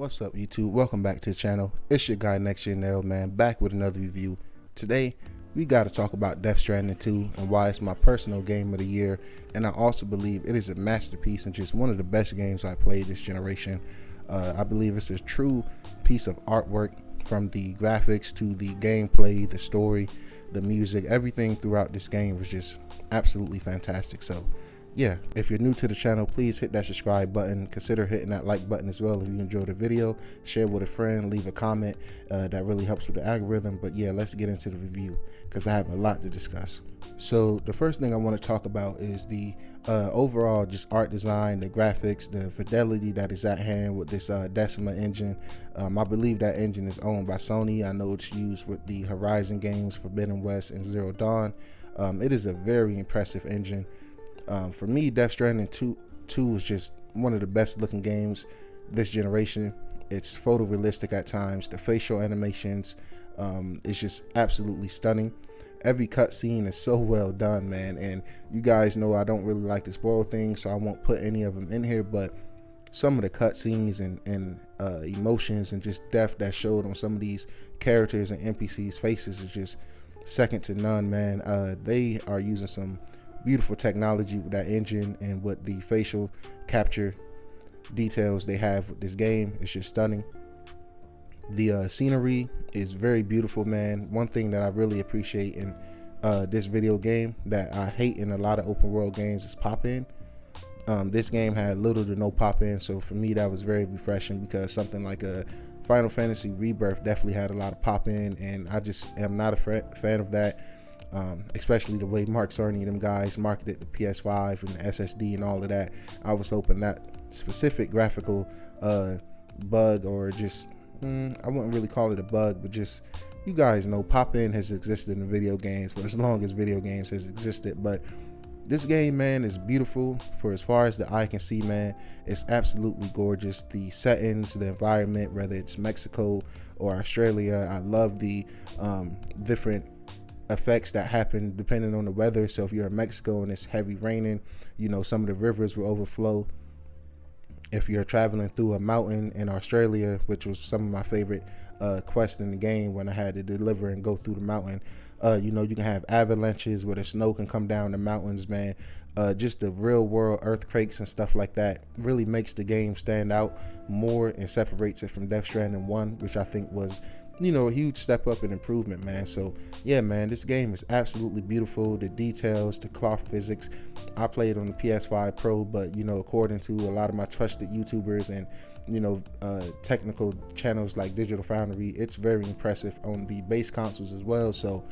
What's up, YouTube? Welcome back to the channel. It's your guy NextGenNero, man, back with another review. Today we got to talk about Stranding 2 and why it's my personal game of the year, and I also believe it is a masterpiece and just one of the best games I played this generation. I believe it's a true piece of artwork, from the graphics to the gameplay, the story, the music. Everything throughout this game was just absolutely fantastic. So yeah, if you're new to the channel, please hit that subscribe button. Consider hitting that like button as well if you enjoyed the video. Share with a friend, leave a comment. That really helps with the algorithm. But yeah, let's get into the review because I have a lot to discuss. So the first thing I want to talk about is the overall just art design, the graphics, the fidelity that is at hand with this Decima engine. I believe that engine is owned by Sony. I know it's used with the Horizon games, Forbidden West and Zero Dawn. It is a very impressive engine. For me, Stranding 2 is just one of the best looking games this generation. It's photorealistic at times. The facial animations is just absolutely stunning. Every cutscene is so well done, man. And you guys know I don't really like to spoil things, so I won't put any of them in here. But some of the cutscenes and emotions and just depth that showed on some of these characters and NPCs' faces is just second to none, man. They are using some beautiful technology with that engine and with the facial capture details they have with this game. It's just stunning. The scenery is very beautiful, man. One thing that I really appreciate in this video game that I hate in a lot of open world games is pop-in. This game had little to no pop-in, so for me that was very refreshing, because something like a Final Fantasy Rebirth definitely had a lot of pop-in, and I just am not a fan of that. Especially the way Mark Cerny and them guys marketed the PS5 and the SSD and all of that. I was hoping that specific graphical bug, or just I wouldn't really call it a bug, but just, you guys know, pop-in has existed in video games for as long as video games has existed. But this game, man, is beautiful for as far as the eye can see, man. It's absolutely gorgeous. The settings, the environment, whether it's Mexico or Australia, I love the different effects that happen depending on the weather. So if you're in Mexico and it's heavy raining, you know, some of the rivers will overflow. If you're traveling through a mountain in Australia, which was some of my favorite quests in the game when I had to deliver and go through the mountain, you know, you can have avalanches where the snow can come down the mountains, man. Just the real world earthquakes and stuff like that really makes the game stand out more and separates it from Stranding 1, which I think was, you know, a huge step up in improvement, man. So yeah, man, this game is absolutely beautiful. The details, the cloth physics. I played on the PS5 Pro, but you know, according to a lot of my trusted YouTubers and, you know, technical channels like Digital Foundry, it's very impressive on the base consoles as well. So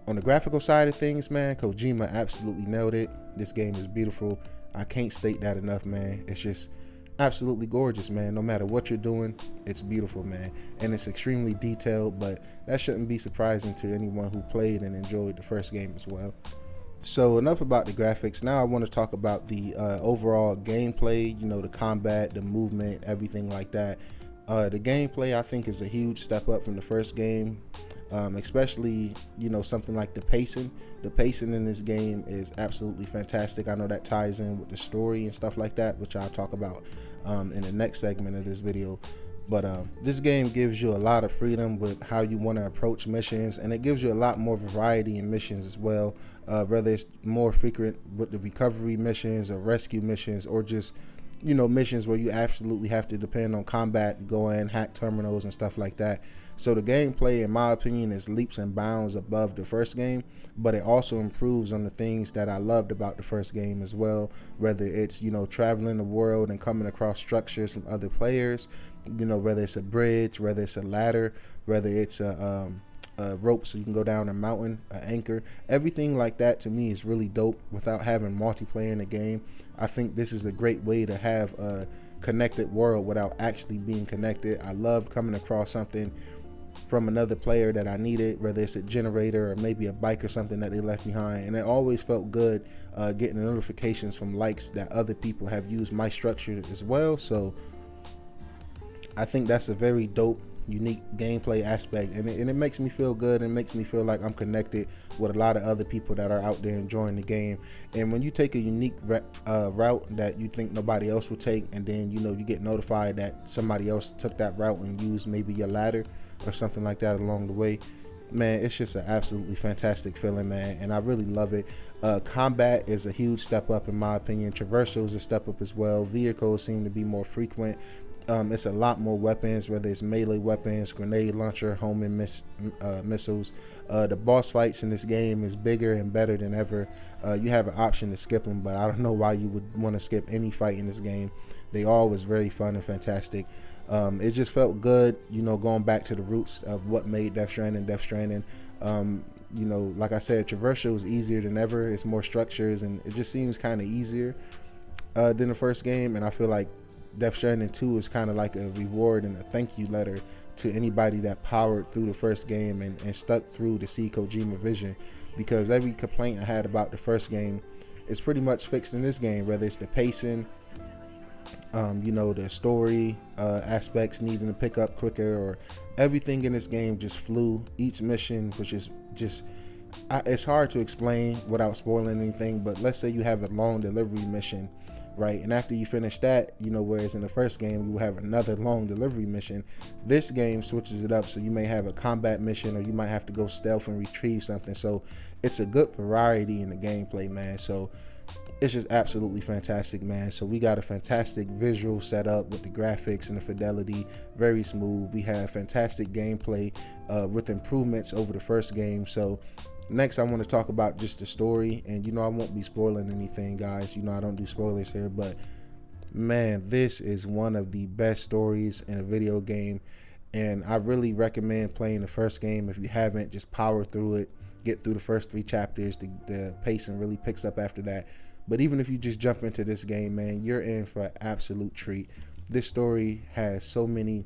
on the graphical side of things, man, Kojima absolutely nailed it. This game is beautiful. I can't state that enough, man. It's just absolutely gorgeous, man. No matter what you're doing, it's beautiful, man, and it's extremely detailed. But that shouldn't be surprising to anyone who played and enjoyed the first game as well. So enough about the graphics. Now I want to talk about the overall gameplay, you know, the combat, the movement, everything like that. The gameplay, I think, is a huge step up from the first game, especially, you know, something like the pacing. The pacing in this game is absolutely fantastic. I know that ties in with the story and stuff like that, which I'll talk about in the next segment of this video. But this game gives you a lot of freedom with how you want to approach missions, and it gives you a lot more variety in missions as well, whether it's more frequent with the recovery missions or rescue missions, or just, you know, missions where you absolutely have to depend on combat to go in, hack terminals and stuff like that. So the gameplay, in my opinion, is leaps and bounds above the first game, but it also improves on the things that I loved about the first game as well, whether it's, you know, traveling the world and coming across structures from other players, you know, whether it's a bridge, whether it's a ladder, whether it's a rope so you can go down a mountain, an anchor. Everything like that to me is really dope without having multiplayer in the game. I think this is a great way to have a connected world without actually being connected. I love coming across something from another player that I needed, whether it's a generator or maybe a bike or something that they left behind, and it always felt good getting notifications from likes that other people have used my structure as well. So I think that's a very dope unique gameplay aspect, and it makes me feel good and makes me feel like I'm connected with a lot of other people that are out there enjoying the game. And when you take a unique route that you think nobody else will take, and then you get notified that somebody else took that route and used maybe your ladder or something like that along the way, man, it's just an absolutely fantastic feeling, man, and I really love it. Combat is a huge step up in my opinion. Traversal is a step up as well. Vehicles seem to be more frequent. It's a lot more weapons, whether it's melee weapons, grenade launcher, homing missiles. The boss fights in this game is bigger and better than ever. You have an option to skip them, but I don't know why you would want to skip any fight in this game. They all was very fun and fantastic. It just felt good, going back to the roots of what made Death Stranding. Like I said, traversal is easier than ever. It's more structures, and it just seems kind of easier than the first game. And I feel like Death Stranding 2 is kind of like a reward and a thank you letter to anybody that powered through the first game and stuck through to see Kojima vision, because every complaint I had about the first game is pretty much fixed in this game, whether it's the pacing, the story aspects needing to pick up quicker, or everything in this game just flew. Each mission was just it's hard to explain without spoiling anything, but let's say you have a long delivery mission, right? And after you finish that, whereas in the first game you have another long delivery mission, this game switches it up, so you may have a combat mission, or you might have to go stealth and retrieve something. So it's a good variety in the gameplay, man. So it's just absolutely fantastic, man. So we got a fantastic visual setup with the graphics and the fidelity, very smooth. We have fantastic gameplay with improvements over the first game. So next I want to talk about just the story, and I won't be spoiling anything, guys. I don't do spoilers here, but man, this is one of the best stories in a video game, and I really recommend playing the first game. If you haven't, just power through it, get through the first 3 chapters. The pacing really picks up after that. But even if you just jump into this game, man, you're in for an absolute treat. This story has so many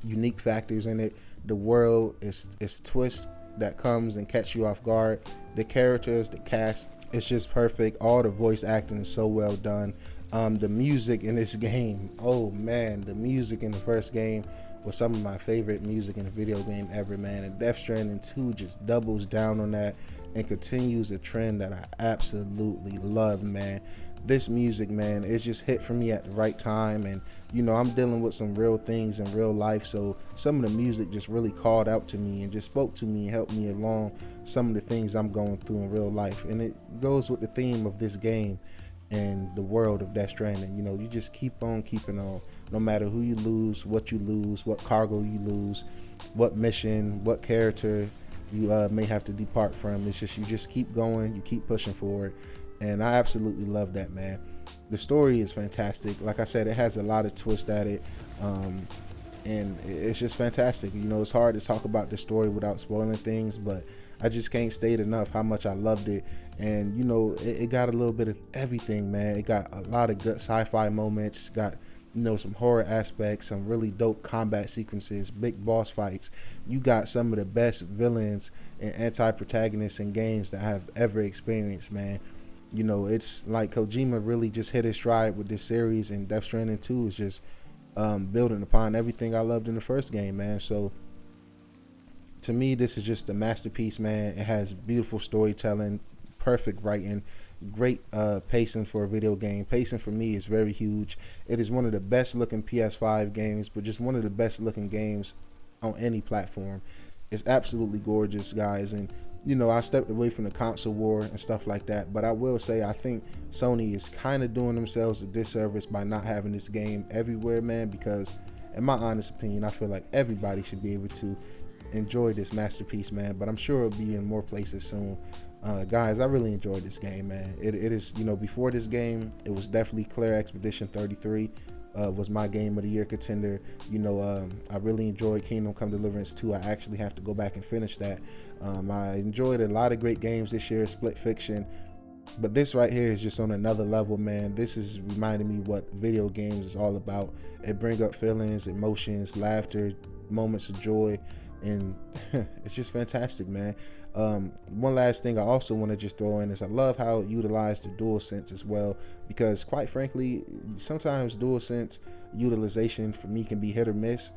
unique factors in it. The world is twist that comes and catch you off guard. The characters, the cast, it's just perfect. All the voice acting is so well done. The music in this game, oh man, the music in the first game was some of my favorite music in a video game ever, man. And Death Stranding 2 just doubles down on that and continues a trend that I absolutely love, man. This music, man, it's just hit for me at the right time, and I'm dealing with some real things in real life, so some of the music just really called out to me and just spoke to me and helped me along some of the things I'm going through in real life. And it goes with the theme of this game and the world of Death Stranding. You just keep on keeping on, no matter who you lose, what cargo you lose, what mission, what character you may have to depart from. It's just, you just keep going, you keep pushing forward, and I absolutely love that, man. The story is fantastic. Like I said, it has a lot of twist at it, and it's just fantastic. It's hard to talk about the story without spoiling things, but I just can't state enough how much I loved it. And it got a little bit of everything, man. It got a lot of good sci-fi moments, got some horror aspects, some really dope combat sequences, big boss fights. You got some of the best villains and anti-protagonists in games that I have ever experienced, man. It's like Kojima really just hit his stride with this series, and Death Stranding 2 is just building upon everything I loved in the first game, man. So to me, this is just a masterpiece, man. It has beautiful storytelling, perfect writing, great pacing for a video game. Pacing for me is very huge. It is one of the best looking PS5 games, but just one of the best looking games on any platform. It's absolutely gorgeous, guys. And I stepped away from the console war and stuff like that, but I will say I think Sony is kind of doing themselves a disservice by not having this game everywhere, man, because in my honest opinion, I feel like everybody should be able to enjoy this masterpiece, man. But I'm sure it'll be in more places soon. Guys, I really enjoyed this game, man. It is, before this game, it was definitely Claire Expedition 33 was my game of the year contender. I really enjoyed Kingdom Come Deliverance 2. I actually have to go back and finish that. I enjoyed a lot of great games this year, Split Fiction, but this right here is just on another level, man. This is reminding me what video games is all about. It brings up feelings, emotions, laughter, moments of joy, and it's just fantastic, man. One last thing I also want to just throw in is I love how it utilized the DualSense as well, because quite frankly, sometimes DualSense utilization for me can be hit or miss,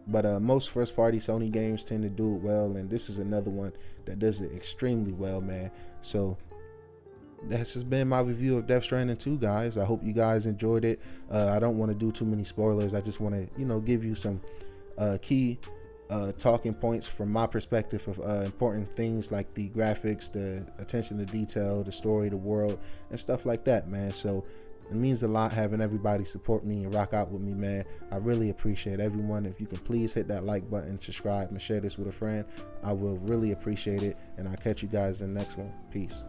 But most first party Sony games tend to do it well, and this is another one that does it extremely well, man. So that's just been my review of Death Stranding 2, guys. I hope you guys enjoyed it. I don't want to do too many spoilers. I just want to, give you some key talking points from my perspective of important things like the graphics, the attention to detail, the story, the world, and stuff like that, man. So it means a lot having everybody support me and rock out with me, man. I really appreciate everyone. If you can please hit that like button, subscribe, and share this with a friend, I will really appreciate it. And I'll catch you guys in the next one. Peace.